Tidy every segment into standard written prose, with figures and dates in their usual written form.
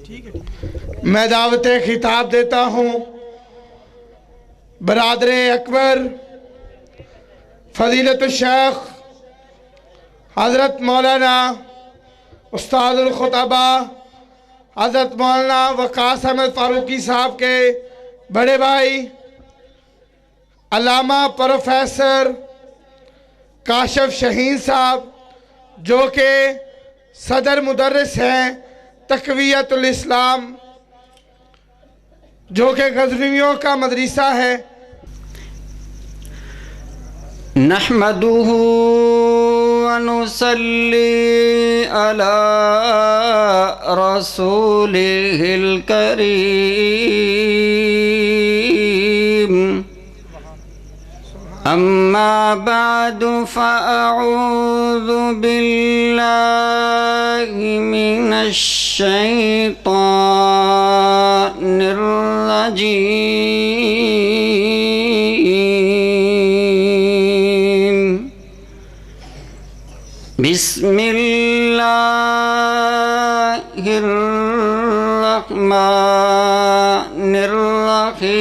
میں دعوت خطاب دیتا ہوں برادر اکبر فضیلت الشیخ حضرت مولانا استاد الخطبہ حضرت مولانا وقاص احمد فاروقی صاحب کے بڑے بھائی علامہ پروفیسر کاشف شہین صاحب جو کہ صدر مدرس ہیں تقویت الاسلام جو کہ غزنویوں کا مدرسہ ہے، نحمدہ ونصلی علی رسولہ الکریم اما بعد فاعوذ باللہ من الشیطان الرجیم بسم اللہ الرحمن الرحیم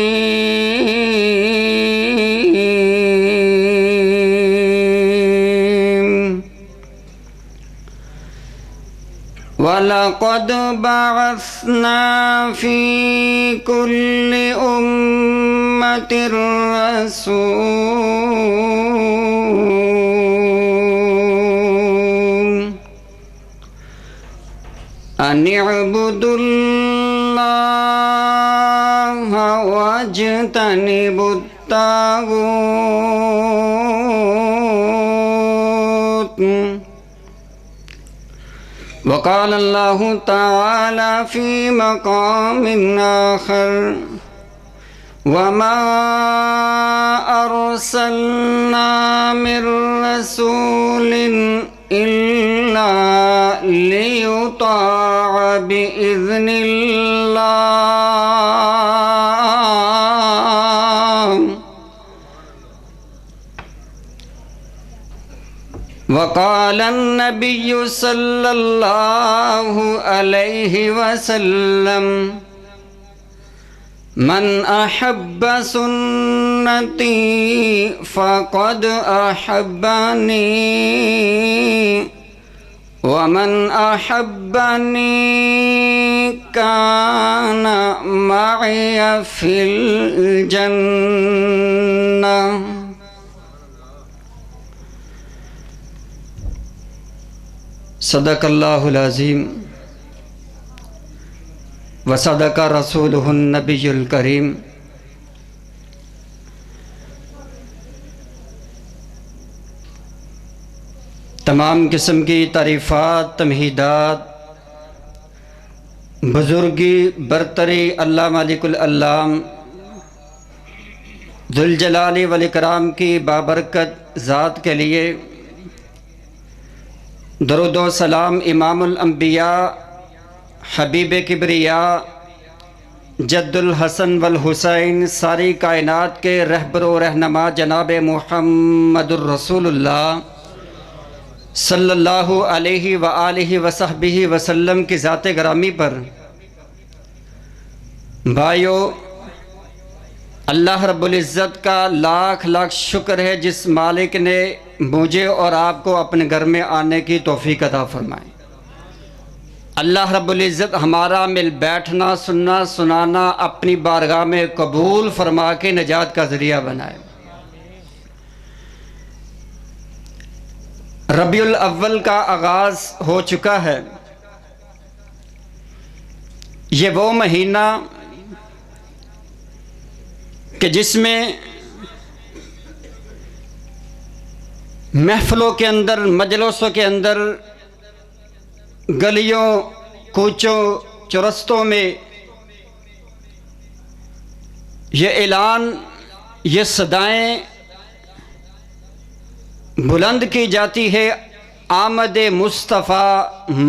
وَلَقَدْ بَعَثْنَا فِي كُلِّ أُمَّةٍ رَسُولًا أَنِ اعْبُدُوا اللَّهَ وَاجْتَنِبُوا الطَّاغُوتَ وقال اللہ تعالی فی مقام آخر وما ارسلنا من رسول الا لیطاع باذن اللہ وقال النبي صلى الله عليه وسلم من أحب سنتي فقد أحبني ومن أحبني كان معي في الجنة صدق اللہ العظیم وصدق رسولہ النبی الکریم۔ تمام قسم کی تعریفات، تمہیدات، بزرگی، برتری اللہ مالک العلام ذوالجلال والاکرام کی بابرکت ذات کے لیے درود و سلام امام الانبیاء حبیب کبریاء جد الحسن والحسین ساری کائنات کے رہبر و رہنما جناب محمد الرسول اللہ صلی اللہ علیہ وآلہ وصحبہ وسلم کی ذات گرامی پر بھائیو، اللہ رب العزت کا لاکھ لاکھ شکر ہے جس مالک نے مجھے اور آپ کو اپنے گھر میں آنے کی توفیق عطا فرمائے۔ اللہ رب العزت ہمارا مل بیٹھنا، سننا، سنانا اپنی بارگاہ میں قبول فرما کے نجات کا ذریعہ بنائے۔ ربیع الاول کا آغاز ہو چکا ہے۔ یہ وہ مہینہ کہ جس میں محفلوں کے اندر، مجلسوں کے اندر، گلیوں، کوچوں، چرستوں میں یہ اعلان، یہ صدائیں بلند کی جاتی ہے، آمد مصطفیٰ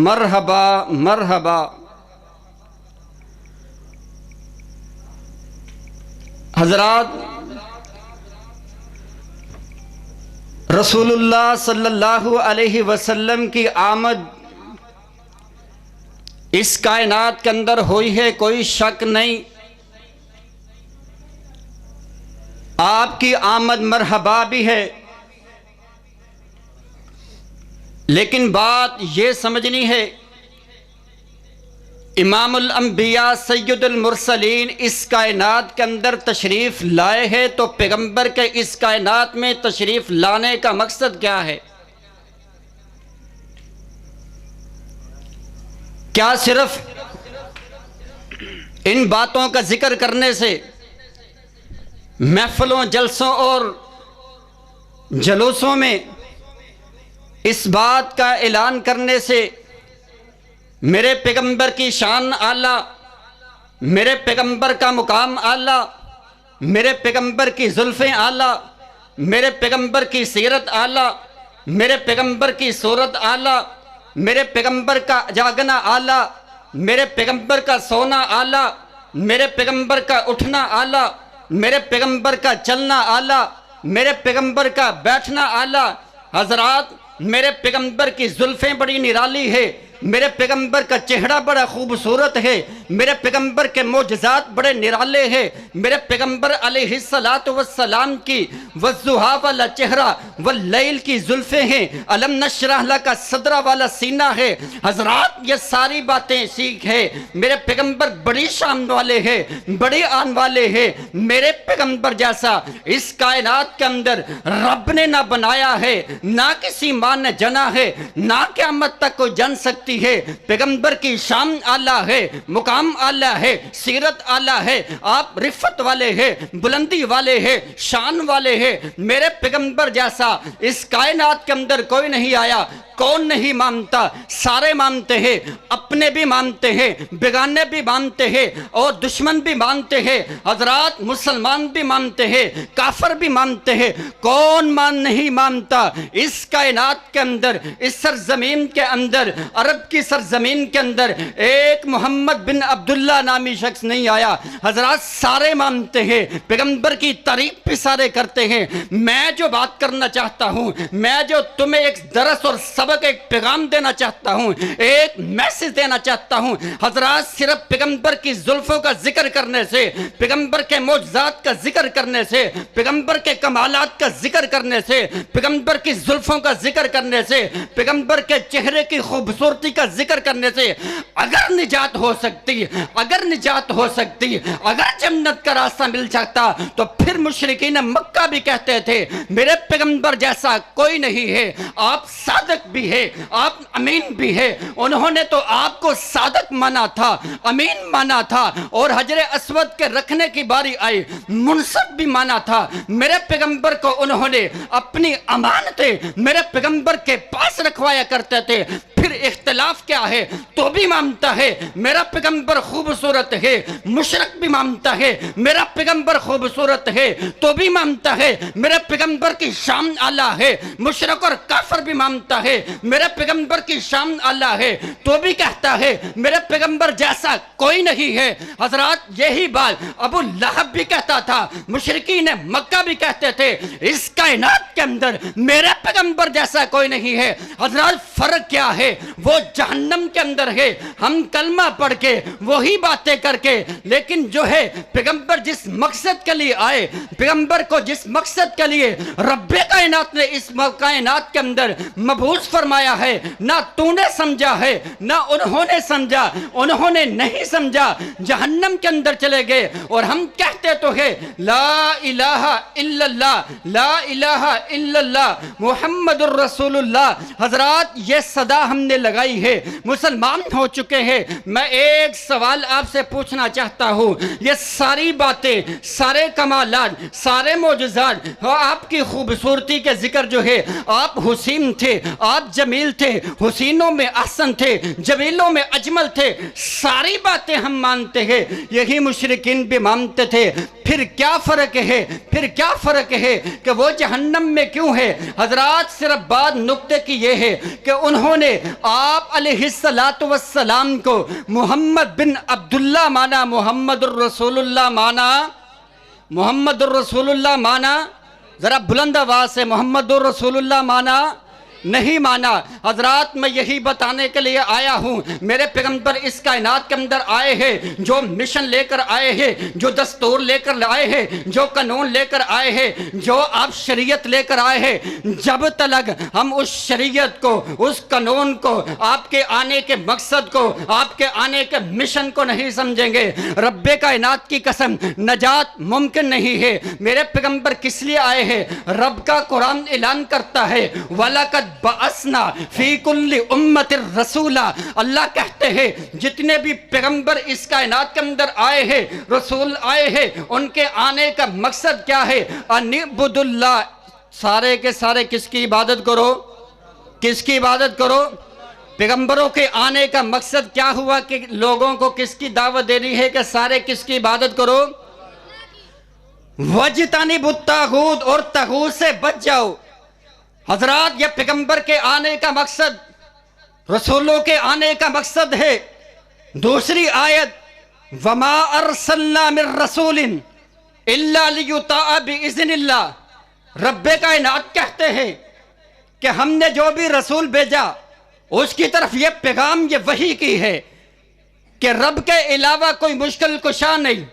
مرحبا مرحبا۔ حضرات، رسول اللہ صلی اللہ علیہ وسلم کی آمد اس کائنات کے اندر ہوئی ہے کوئی شک نہیں، آپ کی آمد مرحبا بھی ہے، لیکن بات یہ سمجھنی ہے امام الانبیاء سید المرسلین اس کائنات کے اندر تشریف لائے ہیں تو پیغمبر کے اس کائنات میں تشریف لانے کا مقصد کیا ہے؟ کیا صرف ان باتوں کا ذکر کرنے سے، محفلوں جلسوں اور جلوسوں میں اس بات کا اعلان کرنے سے میرے پیغمبر کی شان اعلیٰ، میرے پیغمبر کا مقام اعلیٰ، میرے پیغمبر کی زلفیں اعلیٰ، میرے پیغمبر کی سیرت اعلیٰ، میرے پیغمبر کی صورت اعلیٰ، میرے پیغمبر کا جاگنا اعلیٰ، میرے پیغمبر کا سونا اعلیٰ، میرے پیغمبر کا اٹھنا اعلیٰ، میرے پیغمبر کا چلنا اعلیٰ، میرے پیغمبر کا بیٹھنا اعلیٰ؟ حضرات، میرے پیغمبر کی زلفیں بڑی نرالی ہے، میرے پیغمبر کا چہرہ بڑا خوبصورت ہے، میرے پیغمبر کے معجزات بڑے نرالے ہیں، میرے پیغمبر علیہ السلام کی والضحیٰ والا چہرہ، واللیل کی زلفیں ہیں، الم نشرح لک صدرہ والا سینہ ہے۔ حضرات، یہ ساری باتیں سیکھ ہے، میرے پیغمبر بڑی شان والے ہیں، بڑی آن والے ہیں، میرے پیغمبر جیسا اس کائنات کے اندر رب نے نہ بنایا ہے، نہ کسی ماں نے جنا ہے، نہ قیامت تک کوئی جن سکتی ہے۔ پیغمبر کی شان اعلیٰ ہے، مقام اعلیٰ ہے، سیرت اعلیٰ ہے، آپ رفت والے ہیں، بلندی والے ہیں، شان والے ہیں۔ میرے پیغمبر جیسا اس کائنات کے اندر کوئی نہیں آیا۔ کون نہیں مانتا؟ سارے مانتے ہیں، اپنے بھی مانتے ہیں، بیگانے بھی مانتے ہیں، اور دشمن بھی مانتے ہیں۔ حضرات، مسلمان بھی مانتے ہیں، کافر بھی مانتے ہیں۔ کون نہیں مانتا؟ اس کائنات کے اندر، اس سرزمین کے اندر، عرب کی سرزمین کے اندر ایک محمد بن عبداللہ نامی شخص نہیں آیا۔ حضرات، سارے مانتے ہیں، پیغمبر کی تعریف بھی سارے کرتے ہیں۔ میں جو بات کرنا چاہتا ہوں، میں جو تمہیں ایک درس اور سبق، ایک پیغام دینا چاہتا ہوں، ایک میسج دینا چاہتا ہوں۔ حضرات، صرف پیغمبر کی زلفوں کا ذکر کرنے سے، پیغمبر کے معجزات کا ذکر کرنے سے، پیغمبر کے کمالات کا ذکر کرنے سے، پیغمبر کی زلفوں کا ذکر کرنے سے، پیغمبر کے چہرے کی خوبصورتی کا ذکر کرنے سے اگر نجات ہو سکتی، اگر نجات ہو سکتی، اگر جنت کا راستہ مل سکتا، تو پھر مشرکین مکہ بھی کہتے تھے میرے پیغمبر جیسا کوئی نہیں ہے۔ آپ صادق بھی ہے، آپ امین بھی ہے۔ انہوں نے تو آپ کو صادق مانا تھا، امین مانا تھا، اور حجر اسود کے رکھنے کی باری آئی منصف بھی مانا تھا۔ میرے پیغمبر کو انہوں نے اپنی امانتیں میرے پیغمبر کے پاس رکھوایا کرتے تھے۔ پھر اختلاف کیا ہے تو بھی مانتا ہے میرا پیغمبر خوبصورت ہے، مشرک بھی مانتا ہے میرا پیغمبر خوبصورت ہے تو بھی مانتا ہے میرے پیغمبر کی شان اعلیٰ ہے، مشرک اور کافر بھی مانتا ہے میرے پیغمبر کی شان اعلیٰ ہے تو بھی کہتا ہے میرے پیغمبر جیسا کوئی نہیں ہے۔ حضرات، یہی بات ابو لہب بھی کہتا تھا، مشرکین مکہ بھی کہتے تھے، اس کائنات کے اندر میرے پیغمبر جیسا کوئی نہیں ہے۔ حضرات، فرق کیا ہے؟ وہ جہنم کے اندر ہے، ہم کلمہ پڑھ کے وہی باتیں کر کے، لیکن جو ہے پیغمبر جس مقصد کے لیے آئے، پیغمبر کو جس مقصد کے لیے رب کائنات نے اس کائنات کے اندر مبعوث فرمایا ہے، نہ تو نے سمجھا ہے، نہ انہوں نے سمجھا، انہوں نے نہیں سمجھا، جہنم کے اندر چلے گئے۔ اور ہم کہتے تو ہے لا الہ الا اللہ، لا الہ الا اللہ محمد الرسول اللہ۔ حضرات، یہ صدا ہم نے لگائی ہے، مسلمان ہو چکے ہیں۔ میں ایک سوال آپ سے پوچھنا چاہتا ہوں، یہ ساری باتیں، سارے کمالات، سارے معجزات، آپ کی خوبصورتی کے ذکر جو ہے، آپ حسین تھے، آپ جمیل تھے، حسینوں میں احسن تھے، جمیلوں میں اجمل تھے، ساری باتیں ہم مانتے ہیں، یہی مشرکین بھی مانتے تھے۔ پھر کیا فرق ہے؟ پھر کیا فرق ہے کہ وہ جہنم میں کیوں ہے؟ حضرات، صرف بات نقطے کی یہ ہے کہ انہوں نے آپ علیہ السلام کو محمد بن عبداللہ مانا، محمد الرسول اللہ مانا، محمد الرسول اللہ مانا، ذرا بلند آواز سے محمد الرسول اللہ مانا۔ نہیں مانا۔ حضرات میں یہی بتانے کے لیے آیا ہوں، میرے پیغمبر اس کائنات کے اندر آئے ہیں، جو مشن لے کر آئے ہیں، جو دستور لے کر آئے ہیں، جو قانون لے کر آئے ہیں، جو آپ شریعت لے کر آئے ہیں، جب تک ہم اس شریعت کو، اس قانون کو، آپ کے آنے کے مقصد کو، آپ کے آنے کے مشن کو نہیں سمجھیں گے، رب کائنات کی قسم نجات ممکن نہیں ہے۔ میرے پیغمبر کس لیے آئے ہیں؟ رب کا قرآن اعلان کرتا ہے وَلَقَدْ بَعَثْنَا فِي كُلِّ أُمَّةٍ رَسُولًا، اللہ کہتے ہیں جتنے بھی پیغمبر اس کائنات کے اندر آئے ہیں، رسول آئے ہیں، ان کے آنے کا مقصد کیا ہے؟ أَنِ اعْبُدُوا اللَّهَ، سارے کے سارے کس کی عبادت کرو؟ کس کی عبادت کرو؟ پیغمبروں کے آنے کا مقصد کیا ہوا کہ لوگوں کو کس کی دعوت دینی ہے کہ سارے کس کی عبادت کرو؟ وَاجْتَنِبُوا الطَّاغُوتَ، اور طاغوت سے بچ جاؤ۔ حضرات یہ پیغمبر کے آنے کا مقصد، رسولوں کے آنے کا مقصد ہے۔ دوسری آیت وَمَا أَرْسَلْنَا مِن رَّسُولٍ إِلَّا لِيُطَاعَ بِإِذْنِ اللَّهِ، رب کائنات کہتے ہیں کہ ہم نے جو بھی رسول بھیجا اس کی طرف یہ پیغام، یہ وحی کی ہے کہ رب کے علاوہ کوئی مشکل کشا نہیں،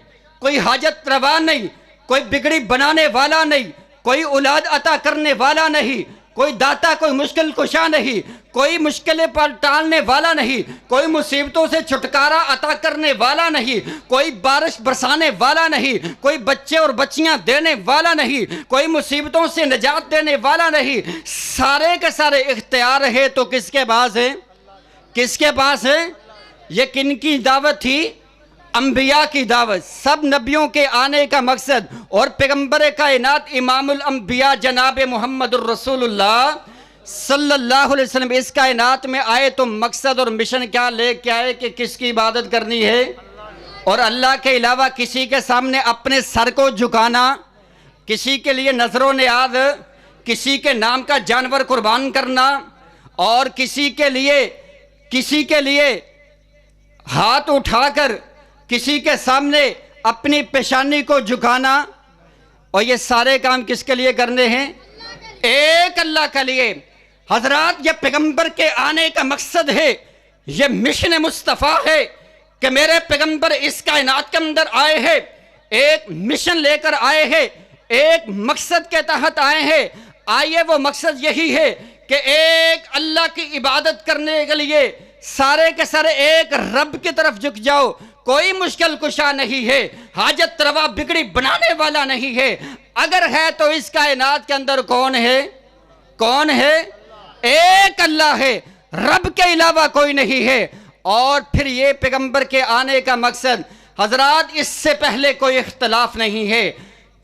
کوئی حاجت روا نہیں، کوئی بگڑی بنانے والا نہیں، کوئی اولاد عطا کرنے والا نہیں، کوئی داتا، کوئی مشکل کشا نہیں، کوئی مشکلیں پر ٹالنے والا نہیں، کوئی مصیبتوں سے چھٹکارا عطا کرنے والا نہیں، کوئی بارش برسانے والا نہیں، کوئی بچے اور بچیاں دینے والا نہیں، کوئی مصیبتوں سے نجات دینے والا نہیں۔ سارے کے سارے اختیار ہے تو کس کے پاس ہے؟ کس کے پاس ہے؟ یہ کن کی دعوت تھی؟ انبیاء کی دعوت۔ سب نبیوں کے آنے کا مقصد، اور پیغمبر کائنات امام الانبیاء جناب محمد الرسول اللہ صلی اللہ علیہ وسلم اس کائنات میں آئے تو مقصد اور مشن کیا لے کے آئے کہ کس کی عبادت کرنی ہے؟ اور اللہ کے علاوہ کسی کے سامنے اپنے سر کو جھکانا، کسی کے لیے نظر و نیاز، کسی کے نام کا جانور قربان کرنا، اور کسی کے لیے ہاتھ اٹھا کر کسی کے سامنے اپنی پیشانی کو جھکانا، اور یہ سارے کام کس کے لیے کرنے ہیں؟ ایک اللہ کے لیے۔ حضرات یہ پیغمبر کے آنے کا مقصد ہے، یہ مشن مصطفیٰ ہے کہ میرے پیغمبر اس کائنات کے اندر آئے ہیں، ایک مشن لے کر آئے ہیں، ایک مقصد کے تحت آئے ہیں۔ آئیے وہ مقصد یہی ہے کہ ایک اللہ کی عبادت کرنے کے لیے سارے کے سارے ایک رب کی طرف جھک جاؤ۔ کوئی مشکل کشا نہیں ہے، حاجت روا بگڑی بنانے والا نہیں ہے۔ اگر ہے تو اس کائنات کے اندر کون ہے؟ کون ہے؟ ایک اللہ ہے، رب کے علاوہ کوئی نہیں ہے۔ اور پھر یہ پیغمبر کے آنے کا مقصد، حضرات اس سے پہلے کوئی اختلاف نہیں ہے،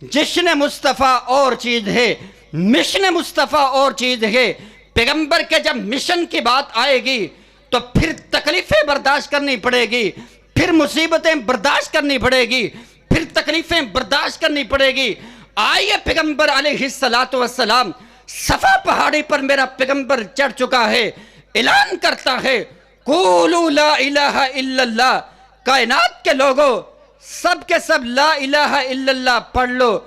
جشن مصطفیٰ اور چیز ہے، مشن مصطفیٰ اور چیز ہے۔ پیغمبر کے جب مشن کی بات آئے گی تو پھر تکلیفیں برداشت کرنی پڑے گی، پھر مصیبتیں برداشت کرنی پڑے گی، پھر تکلیفیں برداشت کرنی پڑے گی۔ آئیے پیغمبر علیہ السلام صفا پہاڑی پر میرا پیغمبر چڑھ چکا ہے، اعلان کرتا ہے قولوا لا الہ الا اللہ، کائنات کے لوگوں سب کے سب لا الہ الا اللہ پڑھ لو،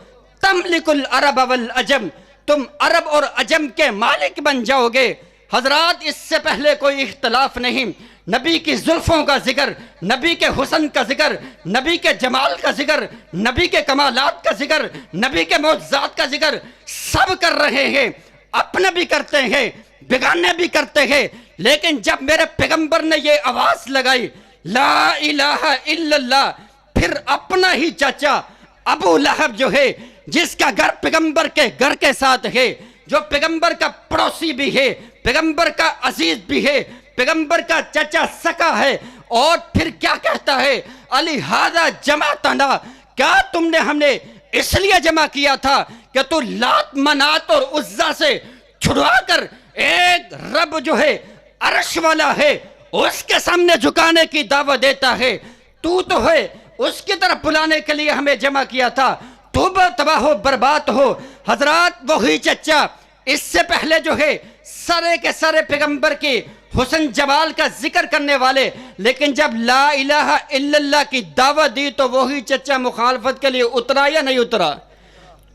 تملک العرب والعجم، تم عرب اور عجم کے مالک بن جاؤ گے۔ حضرات اس سے پہلے کوئی اختلاف نہیں، نبی کی زلفوں کا ذکر، نبی کے حسن کا ذکر، نبی کے جمال کا ذکر، نبی کے کمالات کا ذکر، نبی کے معجزات کا ذکر سب کر رہے ہیں، اپنے بھی کرتے ہیں، بیگانے بھی کرتے ہیں۔ لیکن جب میرے پیغمبر نے یہ آواز لگائی لا الہ الا اللہ، پھر اپنا ہی چاچا ابو لہب جو ہے، جس کا گھر پیغمبر کے گھر کے ساتھ ہے، جو پیغمبر کا پڑوسی بھی ہے، پیغمبر کا عزیز بھی ہے، پیغمبر کا چچا سکا ہے، اور پھر کیا کہتا ہے الہذا جمعتنا، کیا تم نے ہمیں اس لیے جمع کیا تھا کہ تو لات منات اور عزا سے چھڑوا کر ایک رب جو ہے عرش والا ہے اس کے سامنے جھکانے کی دعوت دیتا ہے، تو ہے اس کی طرف بلانے کے لیے ہمیں جمع کیا تھا، تو تباہ ہو برباد ہو۔ حضرات وہی چچا اس سے پہلے جو ہے سارے کے سارے پیغمبر کی حسن جمال کا ذکر کرنے والے، لیکن جب لا الہ الا اللہ کی دعوت دی تو وہی چچا مخالفت کے لیے اترا یا نہیں اترا؟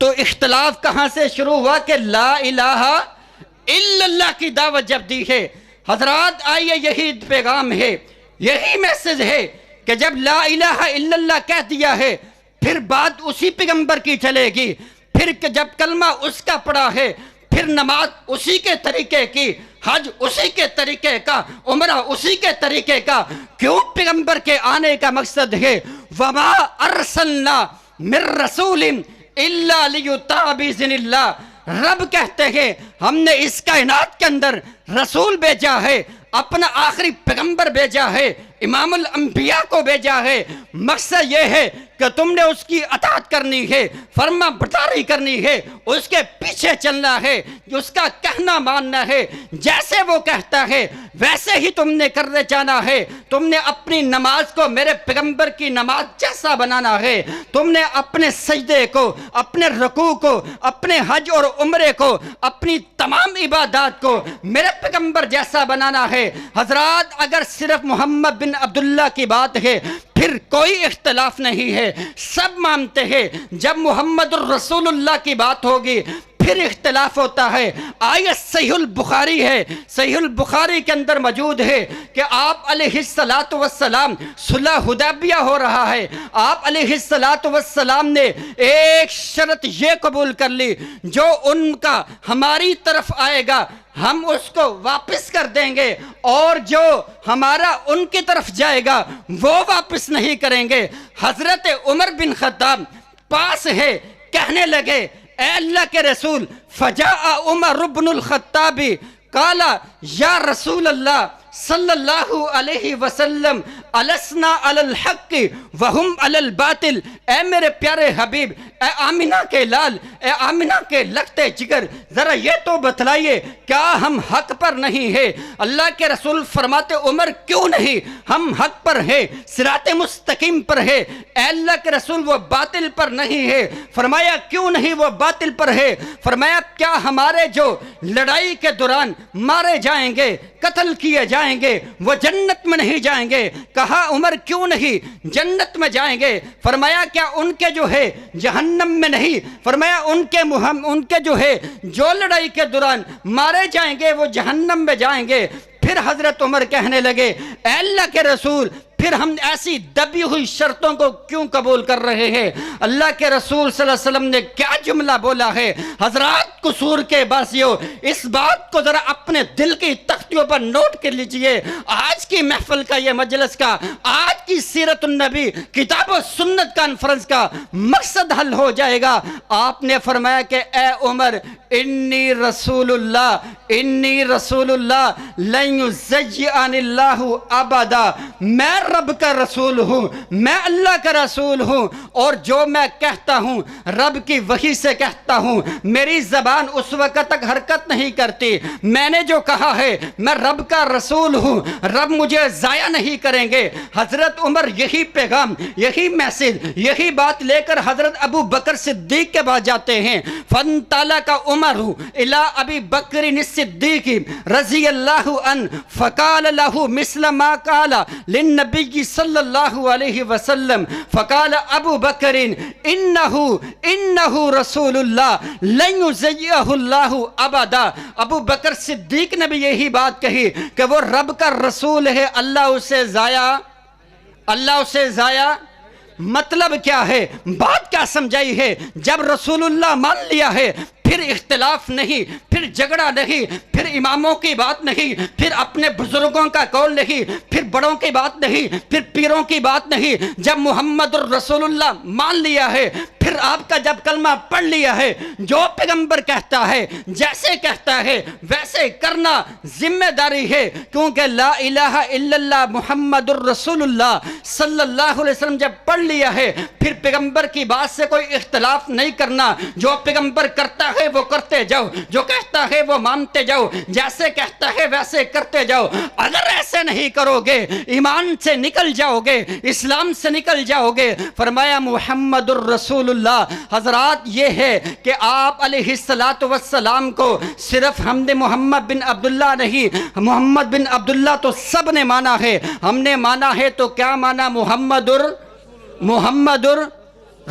تو اختلاف کہاں سے شروع ہوا کہ لا الہ الا اللہ کی دعوت جب دی ہے، حضرات آئیے یہی پیغام ہے، یہی میسج ہے کہ جب لا الہ الا اللہ کہہ دیا ہے پھر بات اسی پیغمبر کی چلے گی، پھر جب کلمہ اس کا پڑا ہے پھر نماز اسی کے طریقے کی، حج اسی کے طریقے کا، عمرہ اسی کے طریقے کا۔ کیوں پیغمبر کے آنے کا مقصد ہے وَمَا أَرْسَلْنَا مِن رَّسُولٍ إِلَّا لِيُطَاعَ بِإِذْنِ اللَّهِ۔ رب کہتے ہیں ہم نے اس کائنات کے اندر رسول بھیجا ہے، اپنا آخری پیغمبر بھیجا ہے، امام الانبیاء کو بھیجا ہے۔ مقصد یہ ہے کہ تم نے اس کی اطاعت کرنی ہے، فرما برداری کرنی ہے، اس کے پیچھے چلنا ہے، اس کا کہنا ماننا ہے، جیسے وہ کہتا ہے ویسے ہی تم نے کرنے جانا ہے۔ تم نے اپنی نماز کو میرے پیغمبر کی نماز جیسا بنانا ہے، تم نے اپنے سجدے کو، اپنے رکوع کو، اپنے حج اور عمرے کو، اپنی تمام عبادات کو میرے پیغمبر جیسا بنانا ہے۔ حضرات اگر صرف محمد بن عبداللہ کی بات ہے پھر کوئی اختلاف نہیں ہے، سب مانتے ہیں۔ جب محمد الرسول اللہ کی بات ہوگی پھر اختلاف ہوتا ہے۔ آیت صحیح البخاری ہے، صحیح البخاری کے اندر موجود ہے کہ آپ علیہ السلام صلح حدیبیہ ہو رہا ہے، آپ علیہ السلام نے ایک شرط یہ قبول کر لی، جو ان کا ہماری طرف آئے گا ہم اس کو واپس کر دیں گے، اور جو ہمارا ان کی طرف جائے گا وہ واپس نہیں کریں گے۔ حضرت عمر بن خطاب پاس ہے، کہنے لگے اے اللہ کے رسول، فجاء عمر بن الخطاب قال یا رسول اللہ صلی اللہ علیہ وسلم السنا علی الحق وہم علی الباطل۔ اے میرے پیارے حبیب، اے آمنہ کے لال، اے آمنہ کے لگتے جگر، ذرا یہ تو بتلائیے کیا ہم حق پر نہیں ہیں؟ اللہ کے رسول فرماتے عمر کیوں نہیں، ہم حق پر ہیں، صراط مستقیم پر ہے۔ اے اللہ کے رسول وہ باطل پر نہیں ہے۔ فرمایا کیوں نہیں وہ باطل پر ہے؟ فرمایا کیا ہمارے جو لڑائی کے دوران مارے جائیں گے، قتل کیے جائیں گے، وہ جنت میں نہیں جائیں گے؟ کہا عمر کیوں نہیں جنت میں جائیں گے؟ فرمایا کیا ان کے جو ہے جہنم میں نہیں؟ فرمایا ان کے جو ہے جو لڑائی کے دوران مارے جائیں گے وہ جہنم میں جائیں گے۔ پھر حضرت عمر کہنے لگے اے اللہ کے رسول پھر ہم ایسی دبی ہوئی شرطوں کو کیوں قبول کر رہے ہیں؟ اللہ کے رسول صلی اللہ علیہ وسلم نے کیا جملہ بولا ہے؟ حضرات قصور کے باسیوں اس بات کو ذرا اپنے دل کی تختیوں پر نوٹ کر لیجئے۔ آج کی محفل کا یہ مجلس کا، آج کی سیرت النبی کتاب و سنت کانفرنس کا مقصد حل ہو جائے گا۔ آپ نے فرمایا کہ اے عمر انی رسول اللہ لن یزیئنی اللہ ابدا، میں رب کا رسول ہوں، میں اللہ کا رسول ہوں، اور جو میں کہتا ہوں رب کی وحی سے کہتا ہوں، میری زبان اس وقت تک حرکت نہیں کرتی، میں نے جو کہا ہے میں رب کا رسول ہوں، رب مجھے ضائع نہیں کریں گے۔ حضرت عمر یہی پیغام، یہی میسج، یہی بات لے کر حضرت ابو بکر صدیق کے پاس جاتے ہیں۔ فانطلق عمر الی ابی بکر الصدیق رضی اللہ عنہ فقال له مثل ما قال للنبی صلی اللہ علیہ وسلم، فقال ابو بکر انہو رسول اللہ لن یزیئہ اللہ ابدا۔ ابو بکر صدیق نے بھی یہی بات کہی کہ وہ رب کا رسول ہے، اللہ اسے ضائع مطلب کیا ہے، بات کیا سمجھائی ہے؟ جب رسول اللہ مان لیا ہے پھر اختلاف نہیں، پھر جھگڑا نہیں، پھر اماموں کی بات نہیں، پھر اپنے بزرگوں کا قول نہیں، پھر بڑوں کی بات نہیں، پھر پیروں کی بات نہیں۔ جب محمد الرسول اللہ مان لیا ہے پھر آپ کا جب کلمہ پڑھ لیا ہے، جو پیغمبر کہتا ہے جیسے کہتا ہے ویسے کرنا ذمہ داری ہے، کیونکہ لا الہ الا اللہ محمد الرسول اللہ صلی اللہ علیہ وسلم جب پڑھ لیا ہے پھر پیغمبر کی بات سے کوئی اختلاف نہیں کرنا۔ جو پیغمبر کرتا ہے وہ کرتے جاؤ، جو کہتا ہے وہ مانتے جاؤ، جیسے کہتا ہے ویسے کرتے جاؤ۔ اگر ایسے نہیں کرو گے ایمان سے نکل جاؤ گے، اسلام سے نکل جاؤ گے۔ فرمایا محمد الرسول اللہ۔ حضرات یہ ہے کہ آپ علیہ السلام کو صرف حمد محمد بن عبداللہ نہیں، محمد بن عبداللہ تو سب نے مانا ہے، ہم نے مانا ہے تو کیا مانا؟ محمد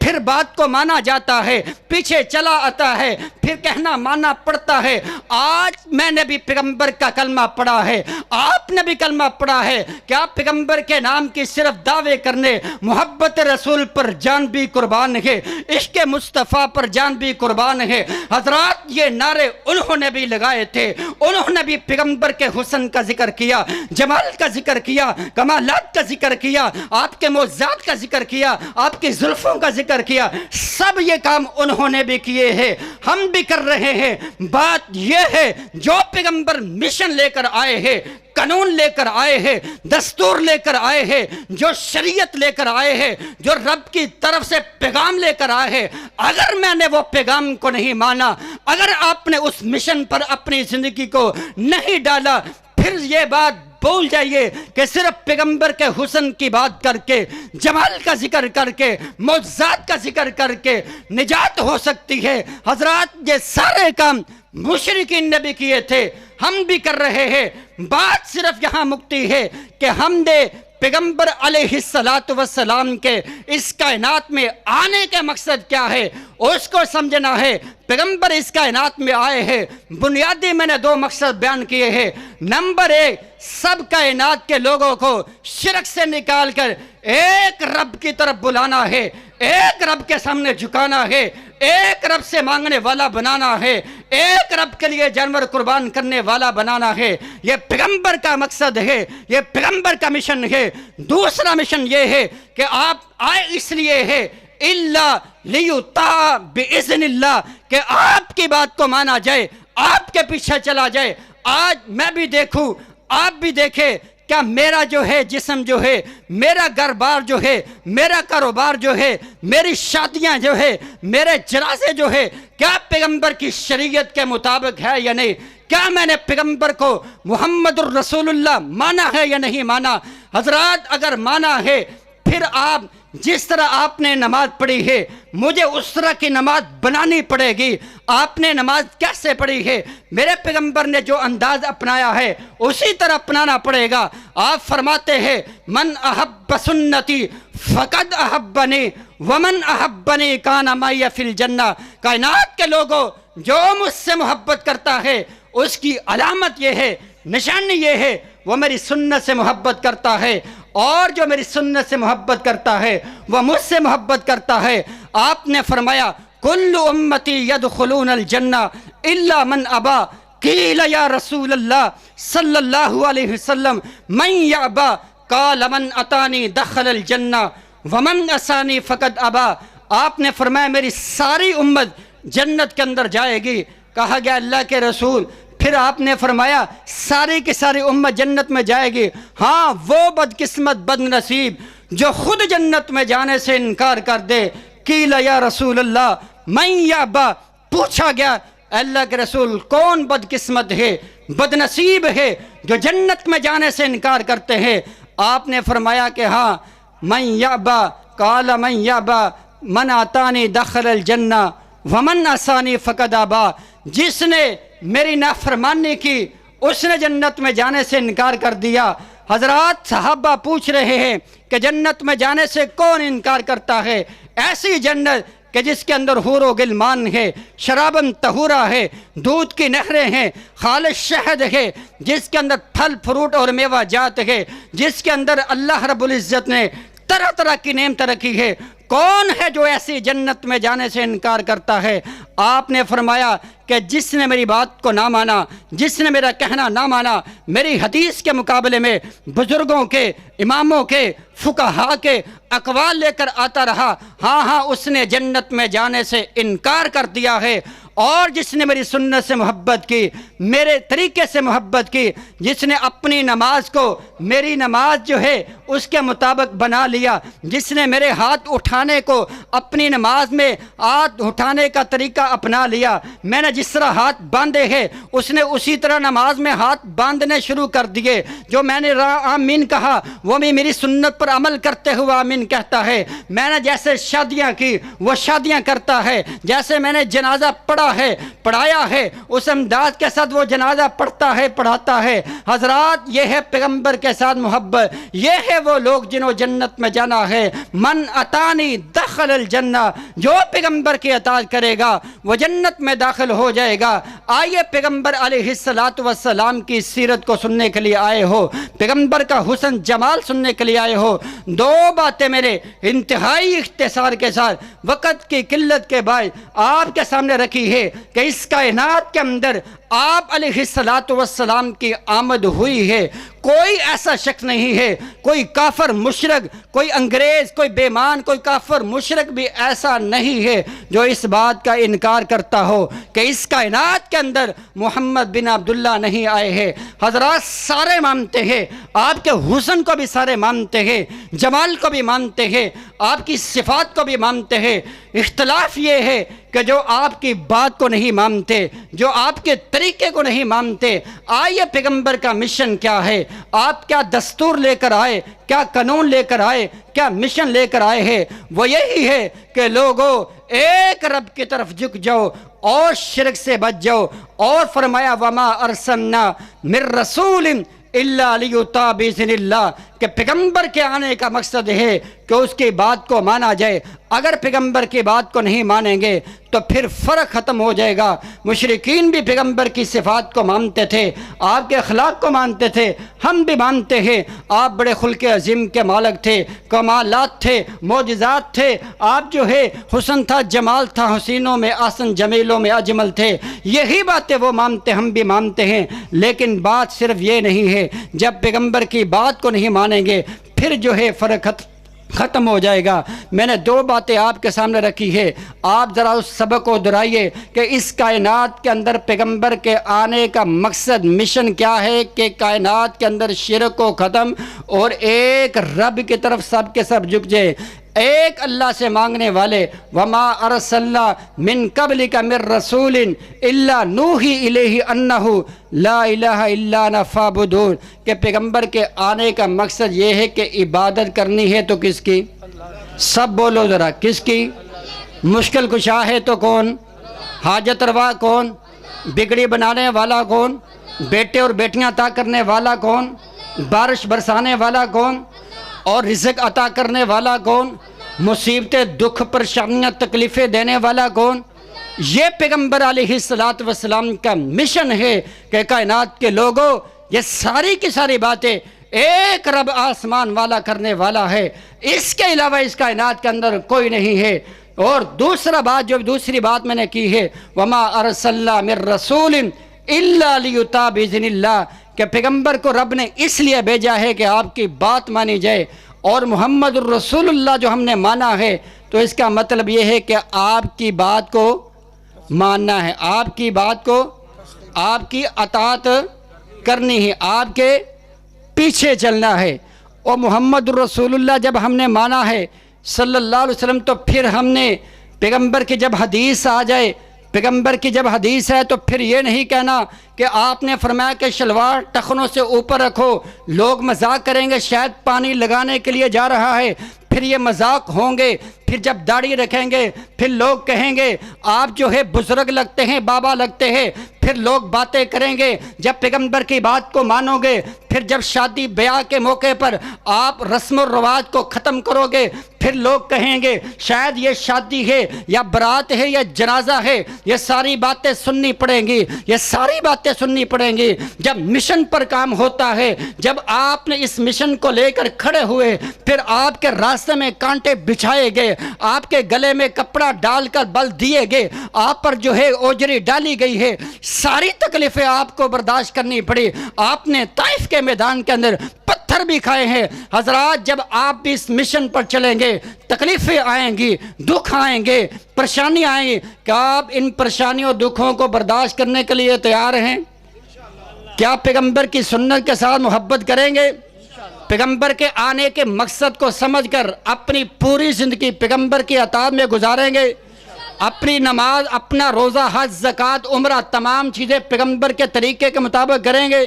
پھر بات کو مانا جاتا ہے، پیچھے چلا آتا ہے، پھر کہنا مانا پڑتا ہے۔ آج میں نے بھی پیغمبر کا کلمہ پڑھا ہے، آپ نے بھی کلمہ پڑھا ہے کہ آپ پیغمبر کے نام کی صرف دعوے کرنے، محبت رسول پر جان بھی قربان ہے، عشق مصطفیٰ پر جان بھی قربان ہے۔ حضرات یہ نعرے انہوں نے بھی لگائے تھے، انہوں نے بھی پیغمبر کے حسن کا ذکر کیا، جمال کا ذکر کیا، کمالات کا ذکر کیا، آپ کے معجزات کا ذکر کیا، آپ کی زلفوں کا ذکر کیا۔ سب یہ کام انہوں نے بھی کیے ہیں، ہم بھی کر رہے ہیں۔ بات یہ ہے جو پیغمبر مشن لے کر آئے ہیں، قانون لے کر آئے ہیں، دستور لے کر آئے ہیں، جو شریعت لے کر آئے ہیں، جو رب کی طرف سے پیغام لے کر آئے ہیں، اگر میں نے وہ پیغام کو نہیں مانا، اگر آپ نے اس مشن پر اپنی زندگی کو نہیں ڈالا، پھر یہ بات بھول جائیے کہ صرف پیغمبر کے حسن کی بات کر کے، جمال کا ذکر کر کے، معجزات کا ذکر کر کے نجات ہو سکتی ہے۔ حضرات یہ سارے کام مشرکین نے بھی کیے تھے، ہم بھی کر رہے ہیں۔ بات صرف یہاں مکتی ہے کہ ہم نے پیغمبر علیہ السلام کے اس کائنات میں آنے کا مقصد کیا ہے اس کو سمجھنا ہے۔ پیغمبر اس کائنات میں آئے ہیں، بنیادی میں نے 2 مقصد بیان کیے ہیں۔ نمبر 1، سب کائنات کے لوگوں کو شرک سے نکال کر ایک رب کی طرف بلانا ہے، ایک رب کے سامنے جھکانا ہے، ایک رب سے مانگنے والا بنانا ہے، ایک رب کے لیے جانور قربان کرنے والا بنانا ہے۔ یہ پیغمبر کا مقصد ہے، یہ پیغمبر کا مشن ہے۔ دوسرا مشن یہ ہے کہ آپ آئے اس لیے ہے الا لیطاع باذن اللہ، کہ آپ کی بات کو مانا جائے، آپ کے پیچھے چلا جائے۔ آج میں بھی دیکھوں، آپ بھی دیکھیں، کیا میرا جو ہے جسم جو ہے، میرا گھر بار جو ہے، میرا کاروبار جو ہے، میری شادیاں جو ہے، میرے جنازے جو ہے، کیا پیغمبر کی شریعت کے مطابق ہے یا نہیں؟ کیا میں نے پیغمبر کو محمد الرسول اللہ مانا ہے یا نہیں مانا؟ حضرات اگر مانا ہے، پھر آپ جس طرح آپ نے نماز پڑھی ہے، مجھے اس طرح کی نماز بنانی پڑے گی۔ آپ نے نماز کیسے پڑھی ہے؟ میرے پیغمبر نے جو انداز اپنایا ہے اسی طرح اپنانا پڑے گا۔ آپ فرماتے ہیں من احب سنتی فقد احبنی ومن احبنی کان معی فی الجنہ۔ کائنات کے لوگوں، جو مجھ سے محبت کرتا ہے اس کی علامت یہ ہے، نشانی یہ ہے، وہ میری سنت سے محبت کرتا ہے، اور جو میری سنت سے محبت کرتا ہے وہ مجھ سے محبت کرتا ہے۔ آپ نے فرمایا کل امتی یدخلون الجنہ الا من ابا، قیل یا رسول اللہ صلی اللہ علیہ وسلم من یابا، قال من اتانی دخل الجنہ ومن عصانی فقد ابا۔ آپ نے فرمایا میری ساری امت جنت کے اندر جائے گی۔ کہا گیا اللہ کے رسول، پھر آپ نے فرمایا ساری کی ساری امت جنت میں جائے گی، ہاں وہ بدقسمت بد نصیب جو خود جنت میں جانے سے انکار کر دے۔ قیل یا رسول اللہ من یابا، پوچھا گیا اللہ کے رسول کون بدقسمت ہے، بد نصیب ہے جو جنت میں جانے سے انکار کرتے ہیں؟ آپ نے فرمایا کہ ہاں من یابا، قال من یابا من آتانی دخل الجنہ ومن عصانی فقد ابا۔ جس نے میری نافرمانی کی اس نے جنت میں جانے سے انکار کر دیا۔ حضرات صحابہ پوچھ رہے ہیں کہ جنت میں جانے سے کون انکار کرتا ہے؟ ایسی جنت کہ جس کے اندر حور و غلمان ہے، شرابن طہورا ہے، دودھ کی نہریں ہیں، خالص شہد ہے، جس کے اندر پھل فروٹ اور میوہ جات ہے، جس کے اندر اللہ رب العزت نے طرح طرح کی نعمت رکھی ہے۔ کون ہے جو ایسی جنت میں جانے سے انکار کرتا ہے؟ آپ نے فرمایا کہ جس نے میری بات کو نہ مانا، جس نے میرا کہنا نہ مانا، میری حدیث کے مقابلے میں بزرگوں کے، اماموں کے، فقہا کے اقوال لے کر آتا رہا، ہاں اس نے جنت میں جانے سے انکار کر دیا ہے۔ اور جس نے میری سنت سے محبت کی، میرے طریقے سے محبت کی، جس نے اپنی نماز کو میری نماز جو ہے اس کے مطابق بنا لیا، جس نے میرے ہاتھ اٹھانے کو اپنی نماز میں ہاتھ اٹھانے کا طریقہ اپنا لیا، میں نے جس طرح ہاتھ باندھے ہیں اس نے اسی طرح نماز میں ہاتھ باندھنے شروع کر دیے، جو میں نے آمین کہا وہ بھی میری سنت پر عمل کرتے ہوئے آمین کہتا ہے، میں نے جیسے شادیاں کی وہ شادیاں کرتا ہے، جیسے میں نے جنازہ پڑھایا ہے اس انداز کے ساتھ وہ جنازہ پڑھتا ہے، پڑھاتا ہے۔ حضرات یہ ہے پیغمبر کے ساتھ محبت، یہ ہے وہ لوگ جنہوں جنت میں جانا ہے۔ من اتانی دخل دخل الجنہ، جو پیغمبر کی اطاعت کرے گا وہ جنت میں داخل ہو جائے گا۔ آئیے پیغمبر علیہ السلام کی سیرت کو سننے کے لیے آئے ہو، پیغمبر کا حسن جمال سننے کے لیے آئے ہو۔ دو باتیں میرے انتہائی اختصار کے ساتھ وقت کی قلت کے باعث آپ کے سامنے رکھی ہے کہ اس کائنات کے اندر آپ علیہ السلام کی آمد ہوئی ہے۔ کوئی ایسا شخص نہیں ہے، کوئی کافر مشرک، کوئی انگریز، کوئی بیمان، کوئی کافر مشرک بھی ایسا نہیں ہے جو اس بات کا انکار کرتا ہو کہ اس کائنات کے اندر محمد بن عبداللہ نہیں آئے ہیں۔ حضرات سارے مانتے ہیں، آپ کے حسن کو بھی سارے مانتے ہیں، جمال کو بھی مانتے ہیں، آپ کی صفات کو بھی مانتے ہیں۔ اختلاف یہ ہے کہ جو آپ کی بات کو نہیں مانتے، جو آپ کے طریقے کو نہیں مانتے۔ آئیے پیغمبر کا مشن کیا ہے، آپ کیا دستور لے کر آئے، کیا قانون لے کر آئے، کیا مشن لے کر آئے ہیں؟ وہ یہی ہے کہ لوگوں ایک رب کی طرف جھک جاؤ اور شرک سے بچ جاؤ، اور فرمایا وما ارسلنا من رسول الا لیطاع باذن اللہ، کہ پیغمبر کے آنے کا مقصد ہے کہ اس کی بات کو مانا جائے۔ اگر پیغمبر کی بات کو نہیں مانیں گے تو پھر فرق ختم ہو جائے گا۔ مشرکین بھی پیغمبر کی صفات کو مانتے تھے، آپ کے اخلاق کو مانتے تھے، ہم بھی مانتے ہیں۔ آپ بڑے خلق عظیم کے مالک تھے، کمالات تھے، معجزات تھے، آپ جو ہے حسن تھا، جمال تھا، حسینوں میں احسن جمیلوں میں اجمل تھے۔ یہی باتیں وہ مانتے، ہم بھی مانتے ہیں۔ لیکن بات صرف یہ نہیں ہے، جب پیغمبر کی بات کو نہیں مانیں گے پھر جو ہے فرق ختم ہو جائے گا۔ میں نے دو باتیں آپ کے سامنے رکھی ہے، آپ ذرا اس سبق کو دہرائیے کہ اس کائنات کے اندر پیغمبر کے آنے کا مقصد، مشن کیا ہے کہ کائنات کے اندر شرک کو ختم اور ایک رب کی طرف سب کے سب جھک جائے، ایک اللہ سے مانگنے والے۔ وما ارسلنا من قبلک من رسول الا نوحی الیہ انہ لا الہ الا انا فاعبدون، کہ پیغمبر کے آنے کا مقصد یہ ہے کہ عبادت کرنی ہے تو کس کی؟ سب بولو ذرا، کس کی؟ مشکل کشا ہے تو کون؟ حاجت روا کون؟ بگڑی بنانے والا کون؟ بیٹے اور بیٹیاں عطا کرنے والا کون؟ بارش برسانے والا کون؟ اور رزق عطا کرنے والا کون؟ مصیبتیں، دکھ، پریشانیاں، تکلیفیں دینے والا کون؟ یہ پیغمبر علیہ السلام کا مشن ہے کہ کائنات کے لوگوں یہ ساری کی ساری باتیں ایک رب آسمان والا کرنے والا ہے، اس کے علاوہ اس کائنات کے اندر کوئی نہیں ہے۔ اور دوسری بات میں نے کی ہے وما ارسلنا من رسول الا لیطاع باذن اللہ، کہ پیغمبر کو رب نے اس لیے بھیجا ہے کہ آپ کی بات مانی جائے۔ اور محمد الرسول اللہ جو ہم نے مانا ہے تو اس کا مطلب یہ ہے کہ آپ کی بات کو ماننا ہے، آپ کی بات کو، آپ کی اطاعت کرنی ہے، آپ کے پیچھے چلنا ہے۔ اور محمد الرسول اللہ جب ہم نے مانا ہے صلی اللہ علیہ وسلم تو پھر ہم نے پیغمبر کی جب حدیث آ جائے، پیغمبر کی جب حدیث ہے تو پھر یہ نہیں کہنا کہ آپ نے فرمایا کہ شلوار ٹخنوں سے اوپر رکھو، لوگ مذاق کریں گے شاید پانی لگانے کے لیے جا رہا ہے، پھر یہ مذاق ہوں گے۔ پھر جب داڑھی رکھیں گے پھر لوگ کہیں گے آپ جو ہے بزرگ لگتے ہیں، بابا لگتے ہیں، پھر لوگ باتیں کریں گے۔ جب پیغمبر کی بات کو مانو گے، پھر جب شادی بیاہ کے موقع پر آپ رسم و رواج کو ختم کرو گے، پھر لوگ کہیں گے شاید یہ شادی ہے یا برات ہے یا جنازہ ہے۔ یہ ساری باتیں سننی پڑیں گی، یہ ساری باتیں سننی پڑیں گی۔ جب مشن پر کام ہوتا ہے، جب آپ نے اس مشن کو لے کر کھڑے ہوئے، پھر آپ کے راستے میں کانٹے بچھائے گئے، آپ کے گلے میں کپڑا ڈال کر بل دیے گئے، آپ پر جو ہے اوجری ڈالی گئی ہے، ساری تکلیفیں آپ کو برداشت کرنی پڑی۔ آپ نے طائف کے میدان کے اندر پتھر بھی کھائے ہیں۔ حضرات جب آپ بھی اس مشن پر چلیں گے تکلیفیں آئیں گی، دکھ آئیں گے، پریشانی آئیں گی، کیا آپ ان پریشانیوں دکھوں کو برداشت کرنے کے لیے تیار ہیں؟ کیا پیغمبر کی سنت کے ساتھ محبت کریں گے؟ پیغمبر کے آنے کے مقصد کو سمجھ کر اپنی پوری زندگی پیغمبر کی اطاعت میں گزاریں گے؟ اپنی نماز، اپنا روزہ، حج، زکوٰۃ، عمرہ، تمام چیزیں پیغمبر کے طریقے کے مطابق کریں گے؟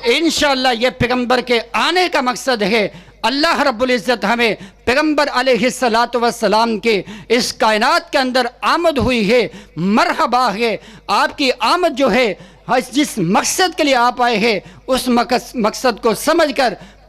انشاءاللہ یہ پیغمبر کے آنے کا مقصد ہے۔ اللہ رب العزت ہمیں پیغمبر علیہ السلام کے اس کائنات کے اندر آمد ہوئی ہے، مرحبا ہے۔ آپ کی آمد جو ہے جس مقصد کے لیے آپ آئے ہیں اس مقصد کو سمجھ کر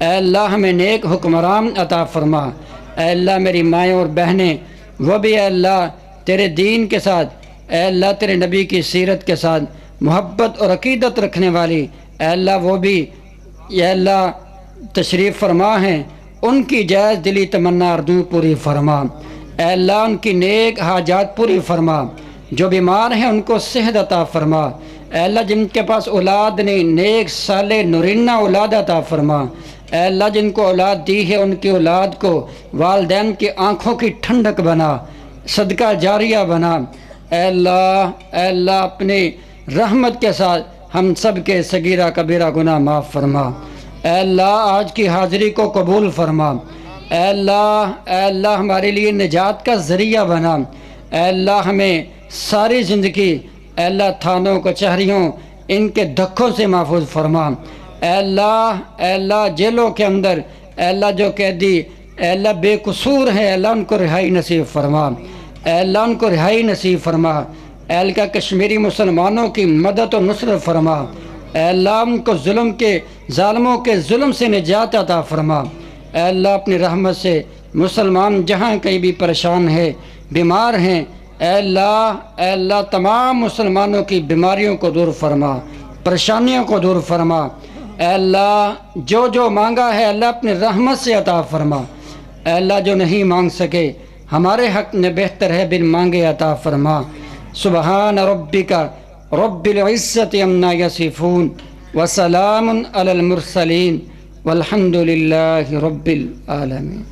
اے اللہ ہمیں نیک حکمران عطا فرما۔ اے اللہ میری مائیں اور بہنیں وہ بھی اے اللہ تیرے دین کے ساتھ، اے اللہ تیرے نبی کی سیرت کے ساتھ محبت اور عقیدت رکھنے والی، اے اللہ وہ بھی اے اللہ تشریف فرما ہیں، ان کی جائز دلی تمنا اردو پوری فرما۔ اے اللہ ان کی نیک حاجات پوری فرما، جو بیمار ہیں ان کو صحت عطا فرما۔ اے اللہ جن کے پاس اولاد نہیں، نیک صالح نورینہ اولاد عطا فرما۔ اے اللہ جن کو اولاد دی ہے ان کی اولاد کو والدین کی آنکھوں کی ٹھنڈک بنا، صدقہ جاریہ بنا۔ اے اللہ اپنی رحمت کے ساتھ ہم سب کے صغیرہ کبیرہ گناہ معاف فرما۔ اے اللہ آج کی حاضری کو قبول فرما۔ اے اللہ ہمارے لیے نجات کا ذریعہ بنا۔ اے اللہ ہمیں ساری زندگی اے اللہ تھانوں کچہریوں ان کے دھکوں سے محفوظ فرما۔ اے اللہ جیلوں کے اندر اے اللہ جو قیدی اے اللہ بے قصور ہیں، اے اللہ ان کو رہائی نصیب فرما۔ اے اللہ ان کو رہائی نصیب فرما۔ اے اللہ کشمیری مسلمانوں کی مدد و نصرت فرما۔ اے اللہ ان کو ظالموں کے ظلم سے نجات عطا فرما۔ اے اللہ اپنی رحمت سے مسلمان جہاں کہیں بھی پریشان ہے، بیمار ہیں، اے اللہ تمام مسلمانوں کی بیماریوں کو دور فرما، پریشانیوں کو دور فرما۔ اے اللہ جو مانگا ہے اللہ اپنی رحمت سے عطا فرما۔ اے اللہ جو نہیں مانگ سکے ہمارے حق میں بہتر ہے بن مانگے عطا فرما۔ سبحان ربک رب العزت عما یصفون وسلام علی المرسلین والحمد للہ رب العالمین۔